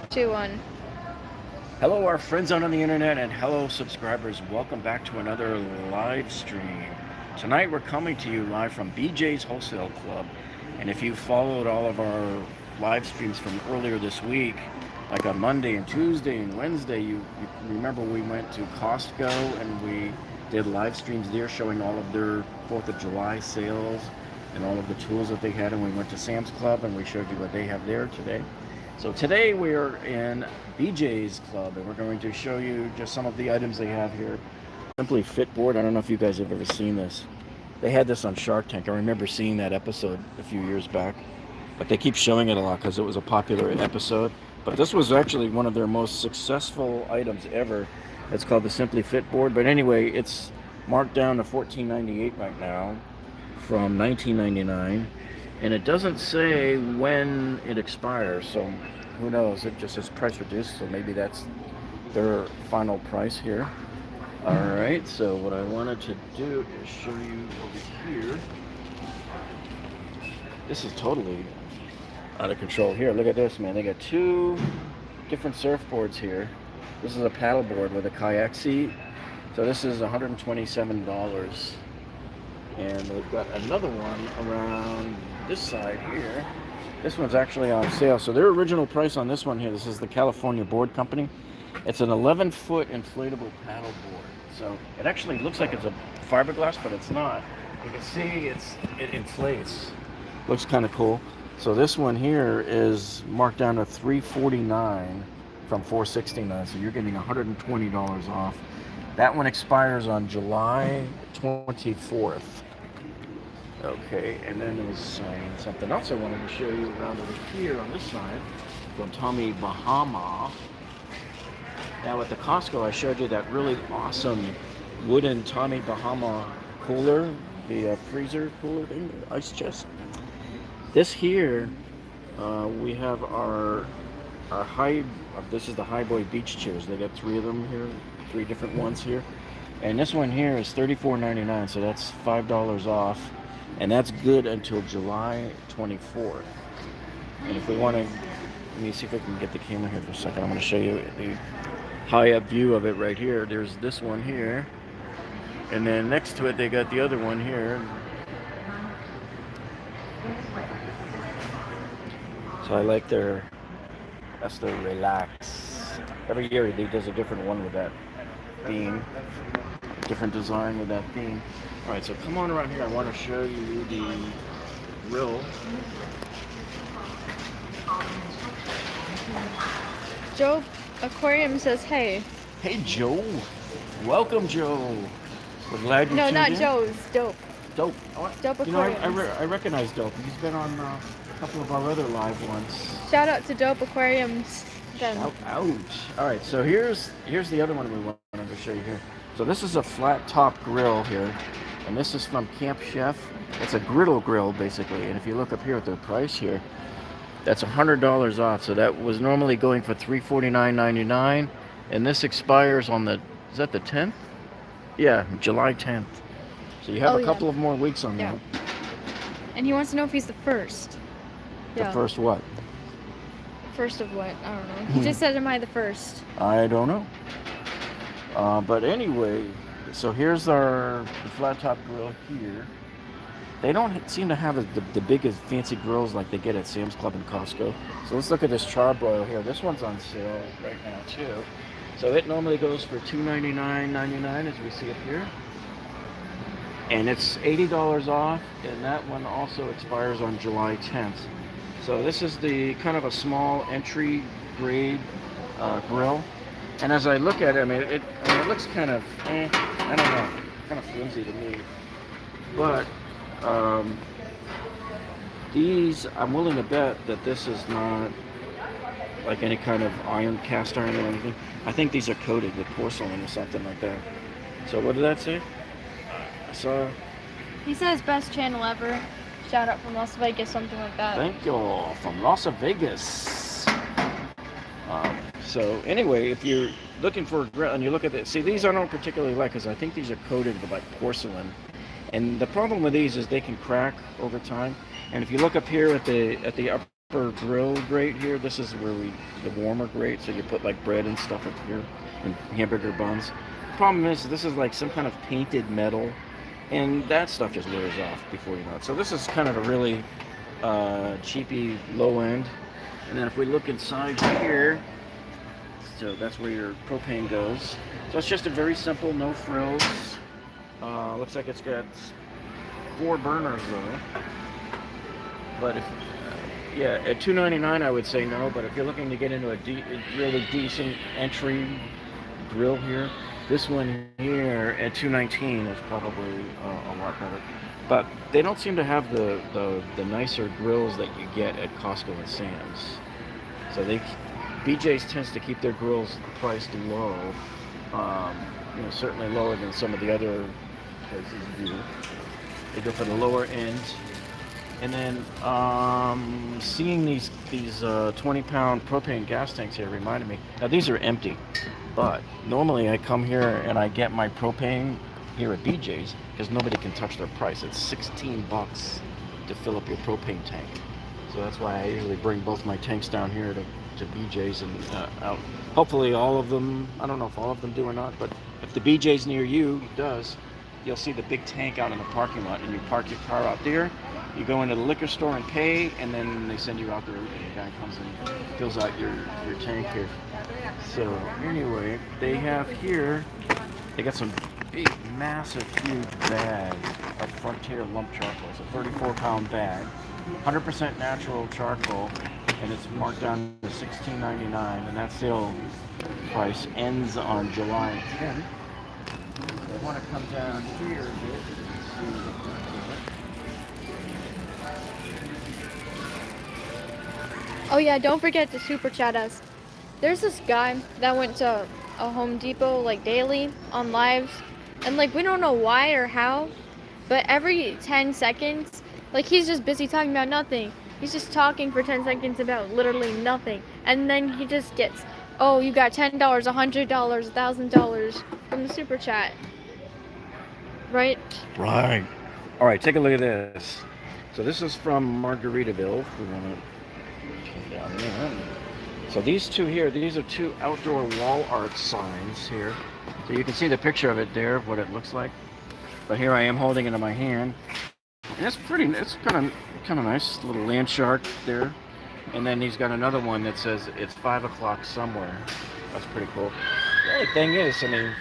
2-1. Hello, our friends out on the internet, and hello, subscribers. Welcome back to another live stream. Tonight, we're coming to you live from BJs Wholesale Club. And if you followed all of our live streams from earlier this week, like on Monday and Tuesday and Wednesday, you remember we went to Costco and we did live streams there showing all of their 4th of July sales and all of the tools that they had. And we went to Sam's Club and we showed you what they have there today. So today we're in BJs Club and we're going to show you just some of the items they have here. Simply Fit board. I don't know if you guys have ever seen this. They had this on Shark Tank. I remember seeing that episode a few years back, but they keep showing it a lot because it was a popular episode. But this was actually one of their most successful items ever. It's called the Simply Fit board. But anyway, it's marked down to $14.98 right now from $19.99. And it doesn't say when it expires, so who knows? It just says price reduced, so maybe that's their final price here. All right, so what I wanted to do is show you over here. This is totally out of control here. Look at this, man. They got two different surfboards here. This is a paddleboard with a kayak seat. So this is $127. And we've got another one around this side here. This one's actually on sale. So their original price on this one here, this is the California Board Company. It's an 11-foot inflatable paddle board. So it actually looks like it's a fiberglass, but it's not. You can see it inflates. Looks kind of cool. So this one here is marked down to $349 from $469. So you're getting $120 off. That one expires on July 24th. Okay, and then there was something else I wanted to show you around over here on this side from Tommy Bahama. Now at the Costco, I showed you that really awesome wooden Tommy Bahama cooler, the freezer cooler thing, the ice chest. This here, we have our this is the High Boy beach chairs. They got 3 of them here, 3 different ones here. And this one here is $34.99, so that's $5 off. And that's good until July 24th. And if we want to, let me see if I can get the camera here for a second. I'm going to show you the high-up view of it right here. There's this one here. And then next to it, they got the other one here. So I like that's their Relax. Every year, he does a different one with that theme. Different design with that theme. All right, so come on around here. I want to show you the grill. Joe Aquarium says, hey. Hey, Joe. Welcome, Joe. We're glad you No, tuned not in. Joe's. Dope. Dope. Dope You know, Aquariums. I recognize Dope. He's been on a couple of our other live ones. Shout out to Dope Aquariums. Then. Shout out. All right, so here's the other one we wanted to show you here. So this is a flat top grill here. And this is from Camp Chef. It's a griddle grill, basically. And if you look up here at the price here, that's $100 off. So that was normally going for $349.99. And this expires on is that the 10th? Yeah, July 10th. So you have a couple of more weeks on that. And he wants to know if he's the first. The first what? First of what? I don't know. He just said, am I the first? I don't know. But anyway, so here's the flat top grill here. They don't seem to have the biggest fancy grills like they get at Sam's Club and Costco. So let's look at this charbroil here. This one's on sale right now too. So it normally goes for $299.99 as we see it here. And it's $80 off, and that one also expires on July 10th. So this is the kind of a small entry grade grill. And as I look at it, I mean, it looks kind of, I don't know, kind of flimsy to me. But these, I'm willing to bet that this is not like any kind of cast iron or anything. I think these are coated with porcelain or something like that. So what did that say? He says best channel ever. Shout out from Las Vegas, something like that. Thank you, from Las Vegas. So anyway, if you're looking for a grill and you look at this, see, these I don't particularly like because I think these are coated with like porcelain. And the problem with these is they can crack over time. And if you look up here at the upper upper grill grate here. This is where the warmer grate, so you put like bread and stuff up here and hamburger buns. The problem is this is like some kind of painted metal, and that stuff just wears off before you know it. So this is kind of a really cheapy low end. And then if we look inside here, so that's where your propane goes. So it's just a very simple, no frills. Looks like it's got 4 burners though. But if yeah, at $2.99 I would say no. But if you're looking to get into a really decent entry grill here, this one here at $2.19 is probably a lot better. But they don't seem to have the nicer grills that you get at Costco and Sam's. So BJ's tends to keep their grills priced low, certainly lower than some of the other places do. They go for the lower end. And then seeing these 20-pound propane gas tanks here reminded me. Now these are empty, but normally I come here and I get my propane here at BJ's because nobody can touch their price. It's $16 to fill up your propane tank. So that's why I usually bring both my tanks down here to BJ's and out. Hopefully all of them, I don't know if all of them do or not, but if the BJ's near you does, you'll see the big tank out in the parking lot, and you park your car out there. You go into the liquor store and pay, and then they send you out there, and the guy comes and fills out your tank here. So anyway, they have here, they got some big, massive, huge bags of Frontier lump charcoal. It's a 34-pound bag, 100% natural charcoal, and it's marked down to $16.99, and that sale price ends on July 10th. I want to come down here a bit and see. Oh yeah, don't forget to super chat us. There's this guy that went to a Home Depot like daily on lives, and like we don't know why or how, but every 10 seconds, like he's just busy talking about nothing. He's just talking for 10 seconds about literally nothing, and then he just gets, oh, you got $10, $100, $1,000 from the super chat. Right? Right. All right, take a look at this. So this is from Margaritaville. If we want to come down there. So these two here, these are 2 outdoor wall art signs here. So you can see the picture of it there, what it looks like. But here I am holding it in my hand. And it's kind of nice, little land shark there. And then he's got another one that says it's 5 o'clock somewhere. That's pretty cool. The only thing is, I mean,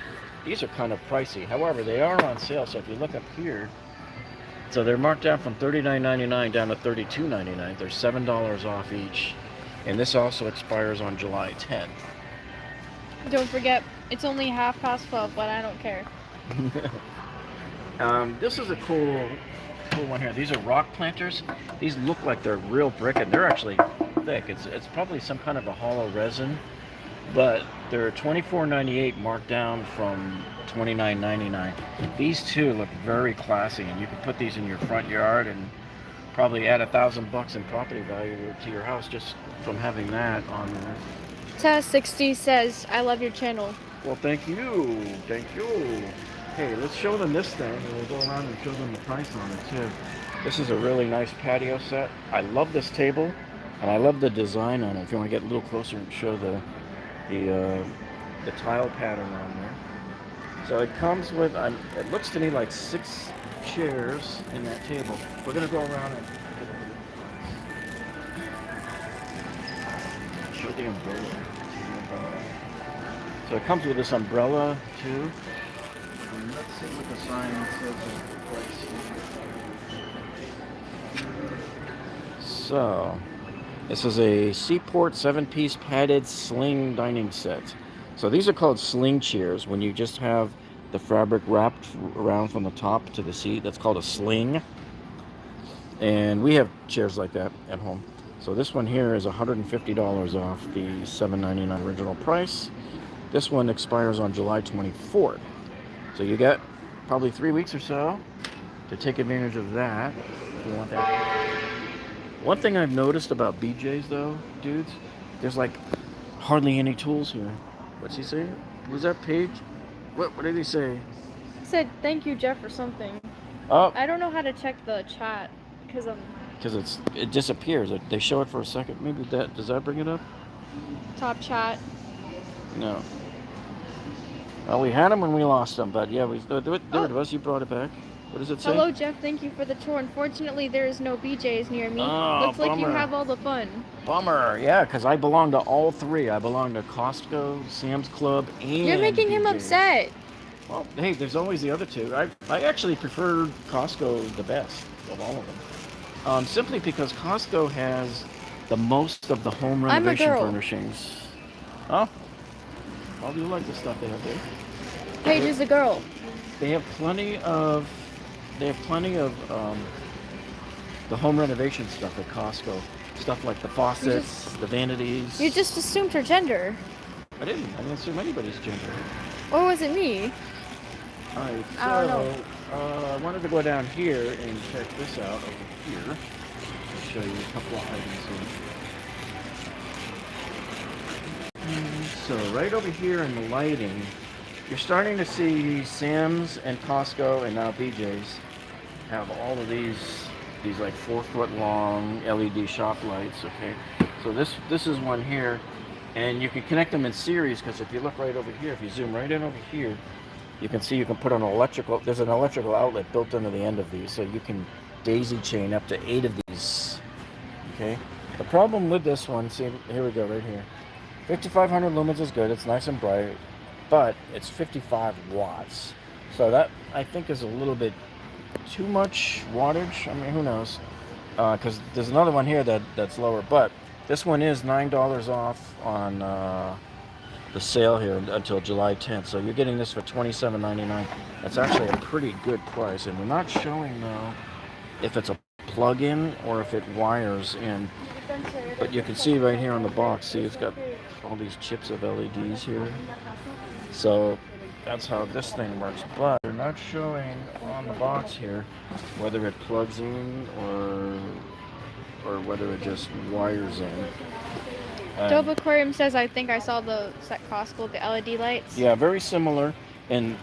these are kind of pricey. However, they are on sale. So if you look up here, so they're marked down from $39.99 down to $32.99. They're $7 off each. And this also expires on July 10th. Don't forget, it's only 12:30, but I don't care. This is a cool one here. These are rock planters. These look like they're real brick, and they're actually thick. It's probably some kind of a hollow resin, but they're $24.98 marked down from $29.99. These two look very classy, and you can put these in your front yard and probably add $1,000 in property value to your house just from having that on there. Taz60 says, I love your channel. Well, thank you. Thank you. Hey, let's show them this thing, and we'll go around and show them the price on it too. This is a really nice patio set. I love this table, and I love the design on it. If you want to get a little closer and show the tile pattern on there. So it comes with, it looks to me like 6 chairs in that table. We're going to go around and show the umbrella. So it comes with this umbrella too. And let's see what the sign says. So this is a Seaport 7-piece padded Sling dining set. So these are called Sling chairs. When you just have the fabric wrapped around from the top to the seat, that's called a sling. And we have chairs like that at home. So this one here is $150 off the $7.99 original price. This one expires on July 24th. So you got probably 3 weeks or so to take advantage of that if you want that. One thing I've noticed about BJ's though, dudes, there's like hardly any tools here. What's he saying? Was that Paige? What did he say? He said, thank you, Jeff, or something. Oh. I don't know how to check the chat because I'm because it disappears. They show it for a second. Maybe does that bring it up? Top chat. No. Well, we had them when we lost them, but yeah, there it was. You brought it back. What does it say? Hello, Jeff. Thank you for the tour. Unfortunately, there is no BJs near me. Oh, Looks like you bummer. have all the fun. Bummer. Yeah, because I belong to all three. I belong to Costco, Sam's Club, and You're making him BJ's. upset. Well, hey, there's always the other two. I actually prefer Costco the best of all of them. Simply because Costco has the most of the home renovation furnishings. Oh, well, do you like the stuff they have there? Paige is a girl. They have plenty of the home renovation stuff at Costco. Stuff like the faucets, the vanities. You just assumed her gender. I didn't assume anybody's gender. Or was it me? Alright, so I don't know. I wanted to go down here and check this out over here. I'll show you a couple of items here. So right over here in the lighting, you're starting to see Sam's and Costco and now BJ's have all of these like 4-foot long LED shop lights. Okay, so this is one here, and you can connect them in series, because if you look right over here, if you zoom right in over here, you can see you can put an electrical. There's an electrical outlet built into the end of these, so you can daisy chain up to 8 of these. Okay. The problem with this one, see, here we go, right here. 5,500 lumens is good. It's nice and bright, but it's 55 watts. So that, I think, is a little bit too much wattage. I mean, who knows? Because there's another one here that's lower, but this one is $9 off on the sale here until July 10th. So you're getting this for $27.99. That's actually a pretty good price, and we're not showing though if it's a plug-in or if it wires in. But you can see right here on the box, see, it's got all these chips of LEDs here. So that's how this thing works. But they're not showing on the box here whether it plugs in or whether it just wires in. Dope Aquarium says, I think I saw the set Costco, the LED lights. Yeah, very similar.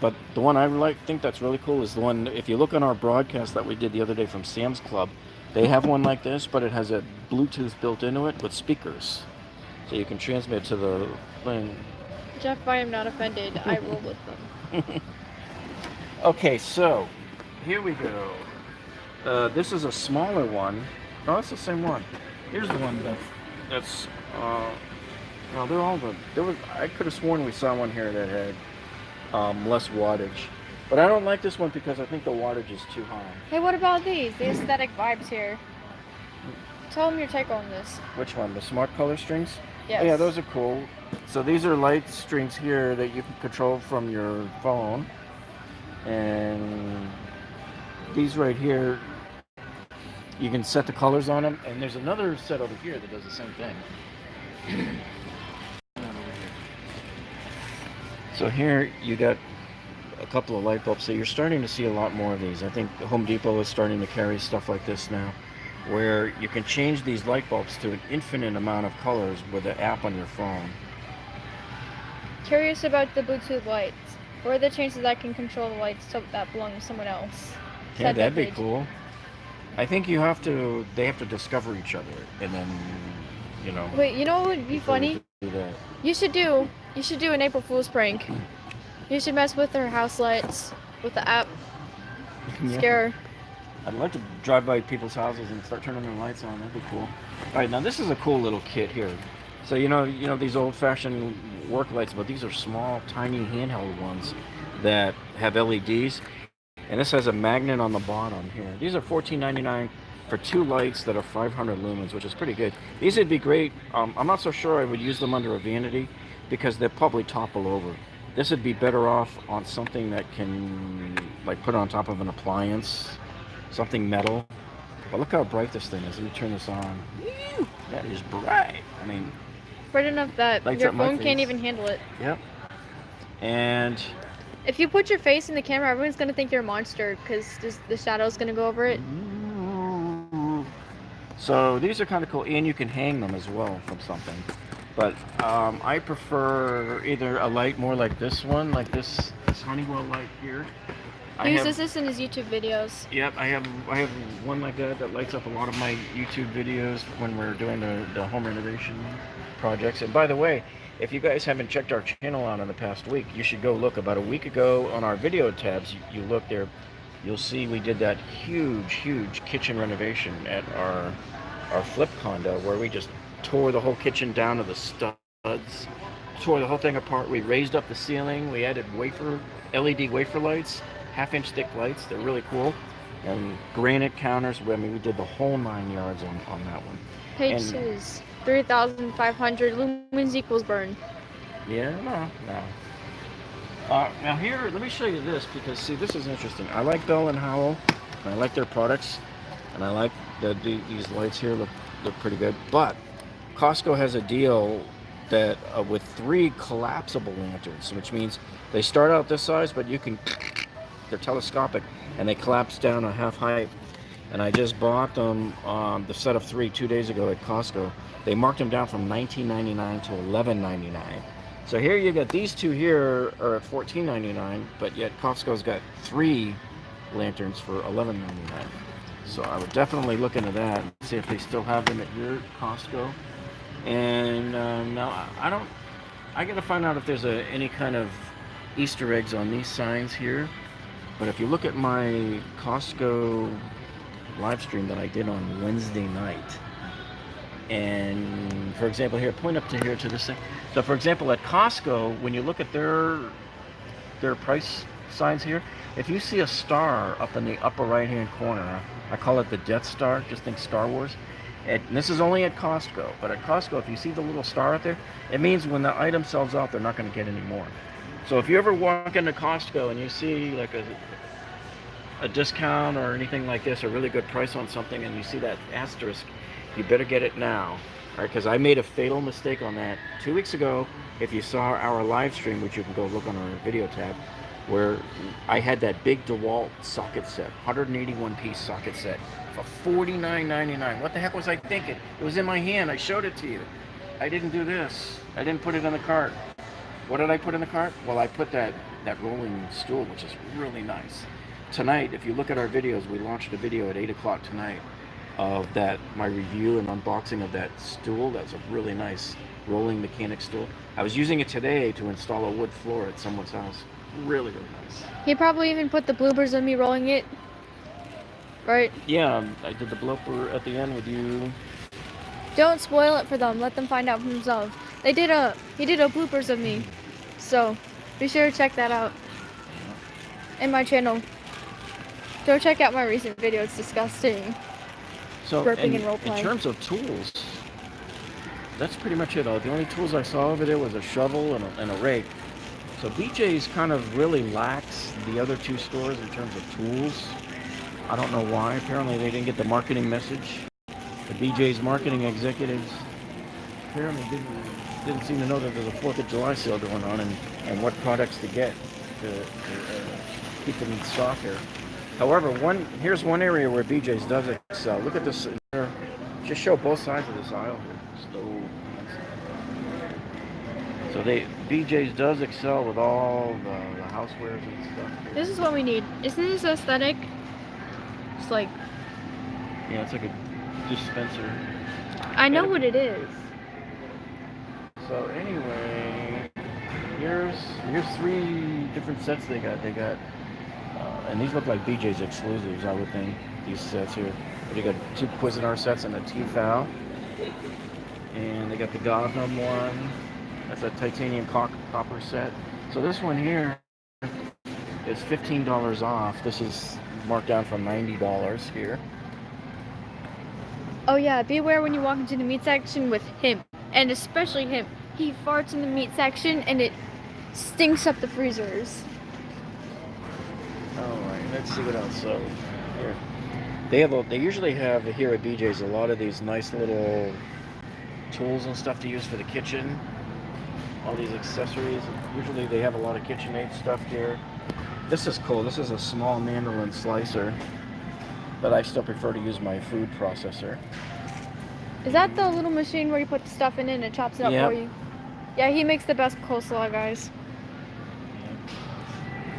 But the one I think that's really cool is the one, if you look on our broadcast that we did the other day from Sam's Club, they have one like this, but it has a Bluetooth built into it with speakers. So you can transmit to the thing. Jeff, I am not offended. I roll with them. Okay, so here we go. This is a smaller one. No, it's the same one. Here's the one that's well, they're all I could have sworn we saw one here that had less wattage. But I don't like this one because I think the wattage is too high. Hey, what about these? The aesthetic vibes here. Tell them your take on this. Which one? The smart color strings? Yes. Oh, yeah, those are cool. So these are light strings here that you can control from your phone. And these right here, you can set the colors on them. And there's another set over here that does the same thing. So here you got a couple of light bulbs. So you're starting to see a lot more of these. I think Home Depot is starting to carry stuff like this now, where you can change these light bulbs to an infinite amount of colors with an app on your phone. Curious about the Bluetooth lights. What are the chances I can control the lights that belong to someone else? Yeah, that'd be cool. I think they have to discover each other, and then, you know. Wait, you know what would be funny? Do that. You should do an April Fool's prank. You should mess with her house lights with the app. Yeah. Scare her. I'd like to drive by people's houses and start turning their lights on. That'd be cool. All right, now this is a cool little kit here. So you know these old-fashioned work lights, but these are small, tiny handheld ones that have LEDs. And this has a magnet on the bottom here. These are $14.99 for 2 lights that are 500 lumens, which is pretty good. These would be great. I'm not so sure I would use them under a vanity because they'll probably topple over. This would be better off on something that can like put on top of an appliance, something metal. But look how bright this thing is. Let me turn this on. Woo! That is bright. I mean, bright enough that lights your up my phone can't face. even handle it. Yep. And if you put your face in the camera, everyone's gonna think you're a monster because the shadow's gonna go over it. So these are kind of cool, and you can hang them as well from something. But I prefer either a light more like this one, like this Honeywell light here, He uses this in his YouTube videos. Yep, I have one like that lights up a lot of my YouTube videos when we're doing the home renovation projects. And by the way, if you guys haven't checked our channel out in the past week, you should go look. About a week ago on our video tabs, you look there, you'll see we did that huge kitchen renovation at our flip condo where we just tore the whole kitchen down to the studs, tore the whole thing apart. We raised up the ceiling, we added LED wafer lights, half-inch thick lights. They're really cool. And granite counters. I mean, we did the whole 9 yards on that one. Page 2's 3,500 lumens equals burn. Yeah, no. Now here, let me show you this, because see, this is interesting. I like Bell and Howell, and I like their products, and I like these lights here look pretty good. But Costco has a deal that with 3 collapsible lanterns, which means they start out this size, but they're telescopic, and they collapse down a half height. And I just bought them, the set of 3 2 days ago at Costco. They marked them down from $19.99 to $11.99. So here you got these 2 here are at $14.99, but yet Costco's got 3 lanterns for $11.99. So I would definitely look into that and see if they still have them at your Costco. And now I gotta find out if there's any kind of Easter eggs on these signs here. But if you look at my Costco live stream that I did on Wednesday night, and for example here, point up to here to this thing. So for example at Costco, when you look at their price signs here, if you see a star up in the upper right hand corner, I call it the Death Star, just think Star Wars. And this is only at Costco, but at Costco, if you see the little star out there, it means when the item sells out, they're not going to get any more. So if you ever walk into Costco and you see like a discount or anything like this, a really good price on something, and you see that asterisk, you better get it now. All right, because I made a fatal mistake on that 2 weeks ago. If you saw our live stream, which you can go look on our video tab, where I had that big Dewalt socket set, 181 piece socket set for $49.99. What the heck was I thinking? It was in my hand. I showed it to you. I didn't do this. I didn't put it in the cart. What did I put in the cart? Well, I put that rolling stool, which is really nice. Tonight, if you look at our videos, we launched a video at 8 o'clock tonight of my review and unboxing of that stool. That's a really nice rolling mechanic stool. I was using it today to install a wood floor at someone's house. Really nice. He probably even put the bloopers of me rolling it, right? Yeah, I did the blooper at the end with you. Don't spoil it for them. Let them find out for themselves. He did a bloopers of me, so be sure to check that out in my channel. Go check out my recent video. It's disgusting. So burping and role playing. In terms of tools, that's pretty much it. The only tools I saw over there was a shovel and a rake. So BJ's kind of really lacks the other 2 stores in terms of tools. I don't know why. Apparently they didn't get the marketing message. The BJ's marketing executives apparently didn't seem to know that there's a 4th of July sale going on and what products to get to keep them in stock here. However, here's one area where BJ's does excel. Look at this. Just show both sides of this aisle here. So BJ's does excel with all the housewares and stuff. This is what we need. Isn't this aesthetic? It's like... Yeah, it's like a dispenser. I know what it is. So anyway, here's 3 different sets they got. They got, and these look like BJ's exclusives, I would think. These sets here. They got 2 Cuisinart sets and a Tefal. And they got the Gotham one. That's a titanium copper set. So this one here is $15 off. This is marked down from $90 here. Oh yeah, be aware when you walk into the meat section with him, and especially him. He farts in the meat section and it stinks up the freezers. Alright, let's see what else. So here. They usually have here at BJ's a lot of these nice little tools and stuff to use for the kitchen. All these accessories. Usually they have a lot of KitchenAid stuff here. This is cool. This is a small mandolin slicer, but I still prefer to use my food processor. Is that the little machine where you put the stuff in it and it chops it up for you? Yeah, he makes the best coleslaw, guys.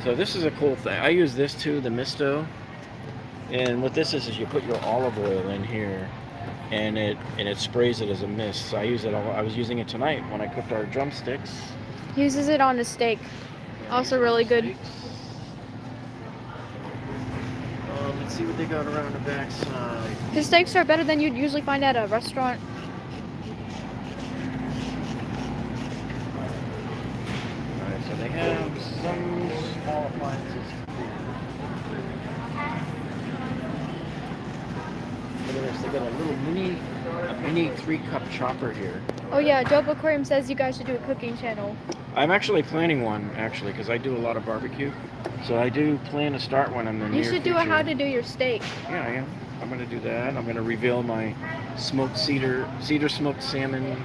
So this is a cool thing. I use this too, the Misto. And what this is you put your olive oil in here, and it sprays it as a mist. So I use it. I was using it tonight when I cooked our drumsticks. Uses it on a steak. Also really good. Let's see what they got around the backside. The steaks are better than you'd usually find at a restaurant. Alright, so they have some small appliances. Look at this, they got a little mini 3-cup chopper here. Oh yeah, Dope Aquarium says you guys should do a cooking channel. I'm actually planning one, because I do a lot of barbecue. So I do plan to start one in the near You should do future. a how to do your steak. Yeah, I am. I'm going to do that. I'm going to reveal my smoked cedar smoked salmon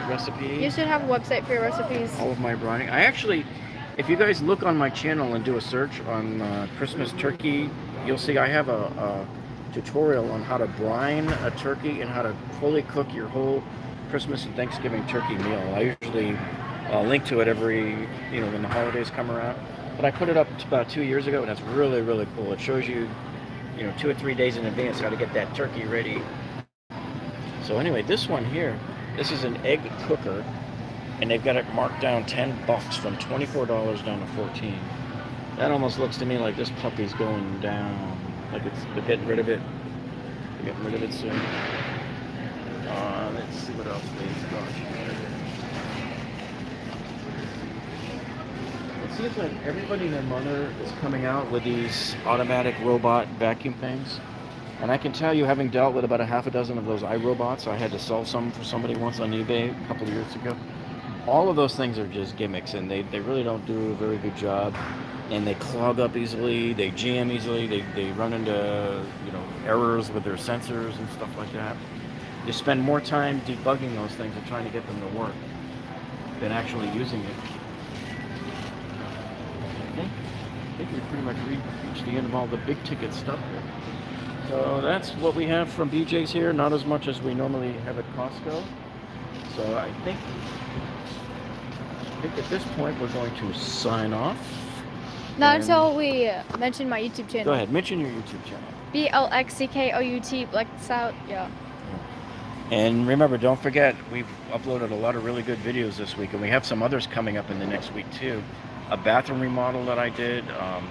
recipe. You should have a website for your recipes. All of my brining. I actually, if you guys look on my channel and do a search on Christmas turkey, you'll see I have a tutorial on how to brine a turkey and how to fully cook your whole Christmas and Thanksgiving turkey meal. I usually link to it every, when the holidays come around. But I put it up about 2 years ago, and it's really, really cool. It shows you, 2 or 3 days in advance how to get that turkey ready. So anyway, this one here, this is an egg cooker, and they've got it marked down $10 from $24 down to $14. That almost looks to me like this puppy's going down, like they're getting rid of it. They're getting rid of it soon. Let's see what else they've got here. It seems like everybody and their mother is coming out with these automatic robot vacuum things. And I can tell you, having dealt with about a half a dozen of those iRobots, I had to sell some for somebody once on eBay a couple of years ago. All of those things are just gimmicks, and they really don't do a very good job. And they clog up easily, they jam easily, they run into errors with their sensors and stuff like that. You spend more time debugging those things and trying to get them to work than actually using it. I think we pretty much reached the end of all the big ticket stuff here. So that's what we have from BJ's here, not as much as we normally have at Costco. So I think at this point we're going to sign off. Not until we mention my YouTube channel. Go ahead, mention your YouTube channel. BLXCKOUT, Blex Out, yeah. And remember, don't forget, we've uploaded a lot of really good videos this week, and we have some others coming up in the next week too. A bathroom remodel that I did,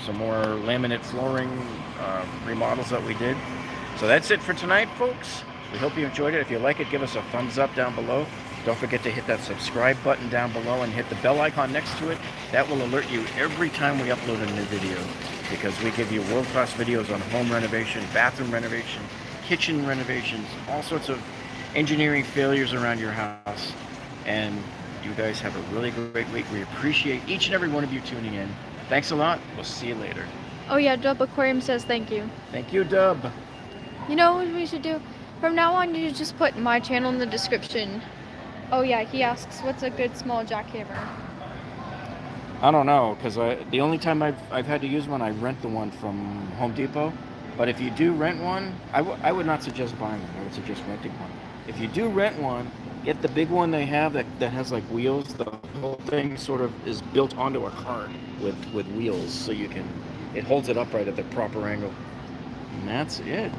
some more laminate flooring remodels that we did. So that's it for tonight, folks. We hope you enjoyed it. If you like it, give us a thumbs up down below. Don't forget to hit that subscribe button down below and hit the bell icon next to it. That will alert you every time we upload a new video, because we give you world-class videos on home renovation, bathroom renovation, kitchen renovations, all sorts of engineering failures around your house. And you guys have a really great week. We appreciate each and every one of you tuning in. Thanks a lot. We'll see you later. Oh yeah, Dub Aquarium says thank you. Thank you, Dub. You know what we should do? From now on, you just put my channel in the description. Oh yeah, he asks, what's a good small jackhammer? I don't know, because the only time I've had to use one, I rent the one from Home Depot. But if you do rent one, I would not suggest buying one. I would suggest renting one. If you do rent one, get the big one they have that has like wheels. The whole thing sort of is built onto a cart with wheels, so it holds it upright at the proper angle. And that's it.